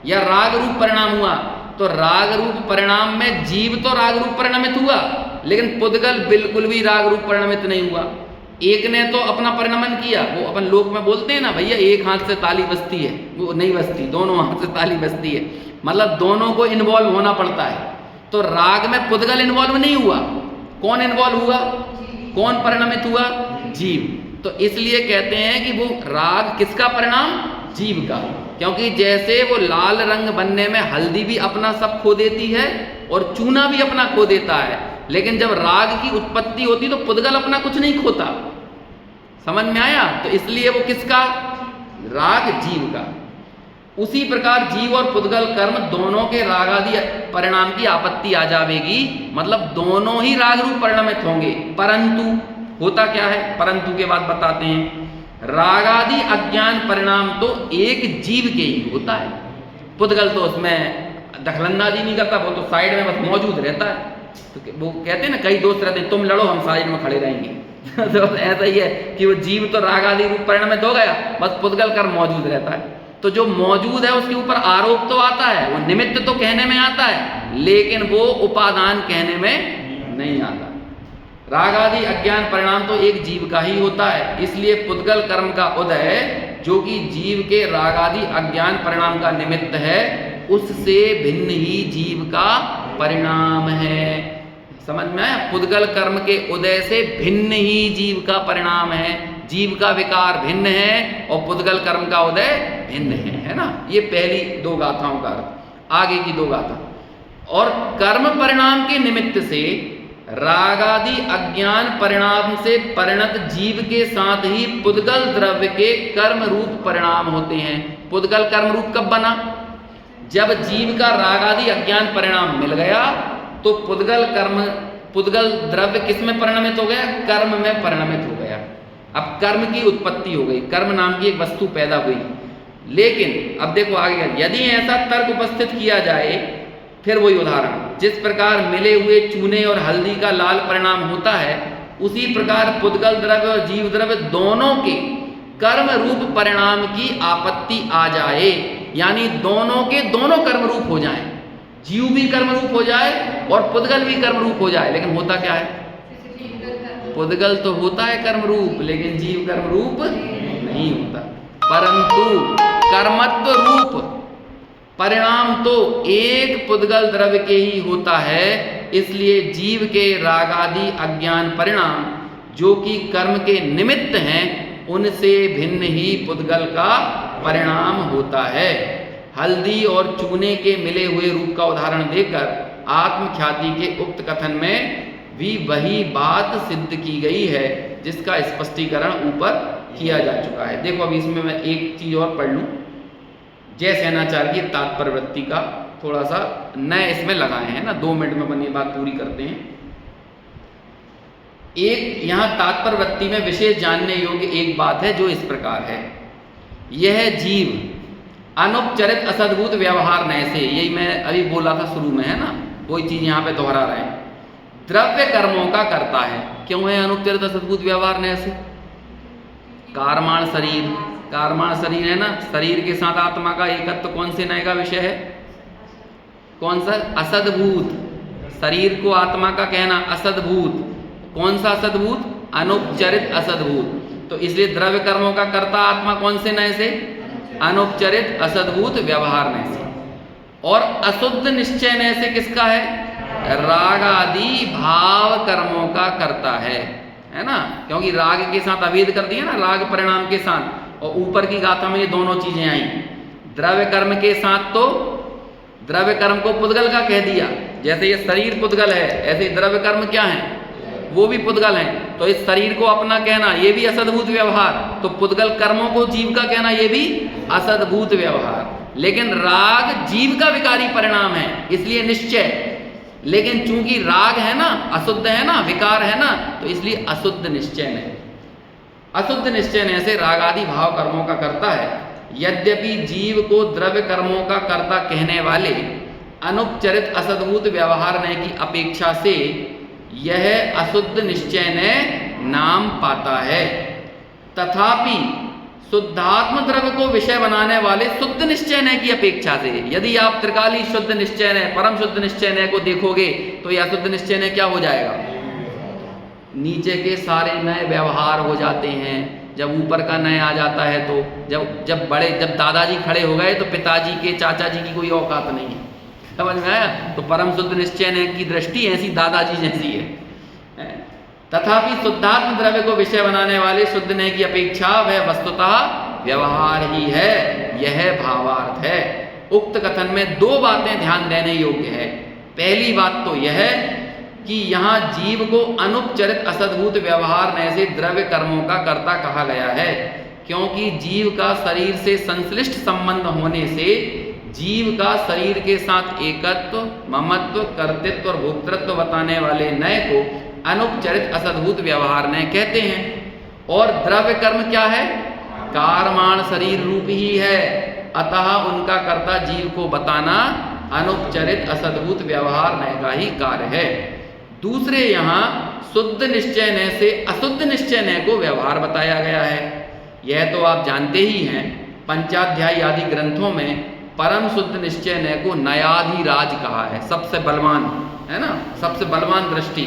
या राग रूप परिणाम हुआ तो राग रूप परिणाम में जीव तो राग रूप परिणमित हुआ, लेकिन पुद्गल बिल्कुल भी राग रूप परिणमित नहीं हुआ। एक ने तो अपना परिणमन किया, वो अपन लोक में बोलते हैं ना, भैया एक हाथ से ताली बजती है, वो नहीं बजती, दोनों हाथ से ताली बजती है, मतलब दोनों को इन्वॉल्व होना पड़ता है। तो राग में पुद्गल इन्वॉल्व नहीं हुआ, कौन इन्वॉल्व हुआ? कौन परिणमित हुआ? जीव। तो इसलिए कहते हैं कि वो राग किसका परिणाम? जीव का। क्योंकि जैसे वो लाल रंग बनने में हल्दी भी अपना सब खो देती है और चूना भी अपना खो देता है, लेकिन जब राग की उत्पत्ति होती तो पुद्गल अपना कुछ नहीं खोता। समझ में आया? तो इसलिए वो किसका? राग जीव का। उसी प्रकार जीव और पुद्गल कर्म दोनों के राग आदि परिणाम की आपत्ति आ जाएगी, मतलब दोनों ही राग रूप परिणमित होंगे। परंतु होता क्या है? परंतु के बाद बताते हैं, राग आदि अज्ञान परिणाम तो एक जीव के ही होता है। पुद्गल तो उसमें दखलंदाजी नहीं करता, वो तो साइड में बस मौजूद रहता है। तो वो कहते हैं ना, कई दोस्त रहते हैं, तुम लड़ो हम साइड में खड़े रहेंगे। तो ऐसा ही है कि वो जीव तो राग आदि रूप परिणमित हो गया, बस पुद्गल कर्म मौजूद रहता है। तो जो मौजूद है उसके ऊपर आरोप तो आता है, वो निमित्त तो कहने में आता है, लेकिन वो उपादान कहने में नहीं आता। राग आदि अज्ञान परिणाम तो एक जीव का ही होता है, इसलिए पुद्गल कर्म का उदय जो कि जीव के राग आदि अज्ञान परिणाम का निमित्त है, उससे भिन्न ही जीव का परिणाम है। समझ में आया? पुद्गल कर्म के उदय से भिन्न ही जीव का परिणाम है। जीव का विकार भिन्न है और पुद्गल कर्म का उदय भिन्न है ना? ये पहली दो गाथाओं का अर्थ। आगे की दो गाथा, और कर्म परिणाम के निमित्त से राग आदि अज्ञान परिणाम से परिणत जीव के साथ ही पुद्गल द्रव्य के कर्म रूप परिणाम होते हैं। पुद्गल कर्म रूप कब बना? जब जीव का राग आदि अज्ञान परिणाम मिल गया तो पुद्गल द्रव्य किस में परिणमित हो गया? कर्म में परिणमित हो गया। अब कर्म की उत्पत्ति हो गई, कर्म नाम की एक वस्तु पैदा हुई। लेकिन अब देखो आगे, यदि ऐसा तर्क उपस्थित किया जाए, फिर वही उदाहरण, जिस प्रकार मिले हुए चूने और हल्दी का लाल परिणाम होता है, उसी प्रकार पुद्गल द्रव्य और जीव द्रव्य दोनों के कर्म रूप परिणाम की आपत्ति आ जाए, यानी दोनों के दोनों कर्म रूप हो जाएं, जीव भी कर्म रूप हो जाए और पुद्गल भी कर्म रूप हो जाए। लेकिन होता क्या है? पुद्गल तो होता है कर्म रूप, लेकिन जीव कर्म रूप नहीं होता। परंतु कर्मत्व रूप परिणाम तो एक पुद्गल द्रव्य के ही होता है, इसलिए जीव के राग आदि अज्ञान परिणाम जो कि कर्म के निमित्त हैं, उनसे भिन्न ही पुद्गल का परिणाम होता है। हल्दी और चूने के मिले हुए रूप का उदाहरण देकर आत्मख्याति के उक्त कथन में भी वही बात सिद्ध की गई है, जिसका स्पष्टीकरण ऊपर किया जा चुका है। देखो अब इसमें मैं एक चीज और पढ़ लूं, जय सेनाचार्य की तात्पर्य वृत्ति का थोड़ा सा नए इसमें लगाए हैं ना, 2 मिनट में अपन ये बात पूरी करते हैं। एक यहाँ तात्पर्य वृत्ति में विशेष जानने योग्य एक बात है जो इस प्रकार है, यह जीव अनुपचरित असद्भुत व्यवहार नए से, यही मैं अभी बोला था शुरू में, है ना, कोई चीज यहाँ पे दोहरा रहे हैं, द्रव्य कर्मों का करता है। क्यों है अनुपचरित असद्भुत व्यवहार नए से? कारमाण शरीर, कारमाण शरीर है ना, शरीर के साथ आत्मा का एकत्व कौन से नए का विषय है? कौन सा? असद्भूत। शरीर को आत्मा का कहना असद्भूत। कौन सा असद्भूत? अनुपचरित असद्भूत। तो इसलिए द्रव्य कर्मों का कर्ता आत्मा कौन से नए से? अनुपचरित असद्भूत व्यवहार नए से। और अशुद्ध निश्चय नए से किसका है? राग आदि भाव कर्मों का करता है ना, क्योंकि राग के साथ अभेद कर दिया ना, राग परिणाम के साथ, और ऊपर की गाथा में ये दोनों चीजें आई। द्रव्य कर्म के साथ तो द्रव्य कर्म को पुद्गल का कह दिया, जैसे ये शरीर पुद्गल है, ऐसे द्रव्य कर्म क्या है? वो भी पुद्गल हैं। तो इस शरीर को अपना कहना ये भी असद्भूत व्यवहार, तो पुद्गल कर्मों को जीव का कहना ये भी असद्भूत व्यवहार। लेकिन राग जीव का विकारी परिणाम है, इसलिए निश्चय। लेकिन चूंकि राग है ना, अशुद्ध है ना, विकार है ना, तो इसलिए अशुद्ध निश्चय है। अशुद्ध निश्चय से राग आदि भाव कर्मों का करता है। यद्यपि जीव को द्रव्य कर्मों का कर्ता कहने वाले अनुपचरित असद्भूत व्यवहार की अपेक्षा से यह अशुद्ध निश्चय ने नाम पाता है, तथापि शुद्धात्म द्रव्य को विषय बनाने वाले शुद्ध निश्चय की अपेक्षा से, यदि आप त्रिकाली शुद्ध निश्चय परम शुद्ध निश्चय को देखोगे तो यह शुद्ध निश्चय क्या हो जाएगा? नीचे के सारे नए व्यवहार हो जाते हैं। जब ऊपर का नए आ जाता है तो जब दादाजी खड़े हो गए तो पिताजी के चाचा जी की कोई औकात नहीं है। समझ में आया? तो परम शुद्ध निश्चय की दृष्टि ऐसी दादाजी जैसी है। तथापि शुद्धात्म द्रव्य को विषय बनाने वाले शुद्ध नय की अपेक्षा वह वस्तुतः व्यवहार ही है, यह भावार्थ है। उक्त कथन में दो बातें ध्यान देने योग्य है। पहली बात तो यह कि यहाँ जीव को अनुपचरित असद्भूत व्यवहार नय से द्रव्य कर्मों का कर्ता कहा गया है, क्योंकि जीव का शरीर से संश्लिष्ट संबंध होने से जीव का शरीर के साथ एकत्व, ममत्व, कर्तृत्व और भोक्तृत्व बताने वाले नय को अनुपचरित असद्भूत व्यवहार नय कहते हैं। और द्रव्य कर्म क्या है? कारमाण शरीर रूप ही है, अतः उनका कर्ता जीव को बताना अनुपचरित असद्भूत व्यवहार नय का ही कार्य है। दूसरे यहाँ शुद्ध निश्चय नय से अशुद्ध निश्चय नय को व्यवहार बताया गया है। यह तो आप जानते ही हैं, पंचाध्यायी आदि ग्रंथों में परम शुद्ध निश्चय नय को नयाधिराज कहा है, सबसे बलवान है ना, सबसे बलवान दृष्टि।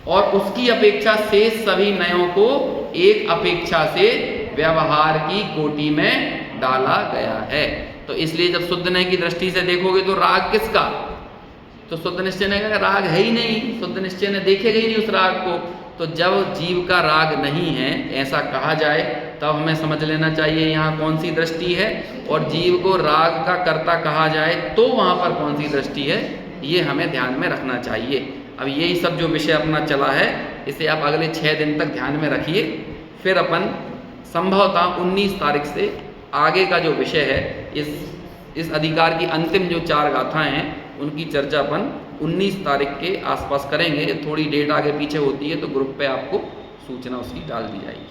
और उसकी अपेक्षा से सभी नयों को एक अपेक्षा से व्यवहार की कोटि में डाला गया है। तो इसलिए जब शुद्ध नय की दृष्टि से देखोगे तो राग किसका? तो शुद्ध निश्चय नय का राग है ही नहीं, शुद्ध निश्चय नय देखेगा ही नहीं उस राग को। तो जब जीव का राग नहीं है ऐसा कहा जाए तब हमें समझ लेना चाहिए यहाँ कौन सी दृष्टि है, और जीव को राग का कर्ता कहा जाए तो वहाँ पर कौन सी दृष्टि है, ये हमें ध्यान में रखना चाहिए। अब यही सब जो विषय अपना चला है इसे आप अगले 6 दिन तक ध्यान में रखिए। फिर अपन संभवतः 19 तारीख से आगे का जो विषय है, इस अधिकार की अंतिम जो 4 गाथाएं हैं उनकी चर्चा अपन 19 तारीख के आसपास करेंगे। थोड़ी डेट आगे पीछे होती है तो ग्रुप पे आपको सूचना उसकी डाल दी जाएगी।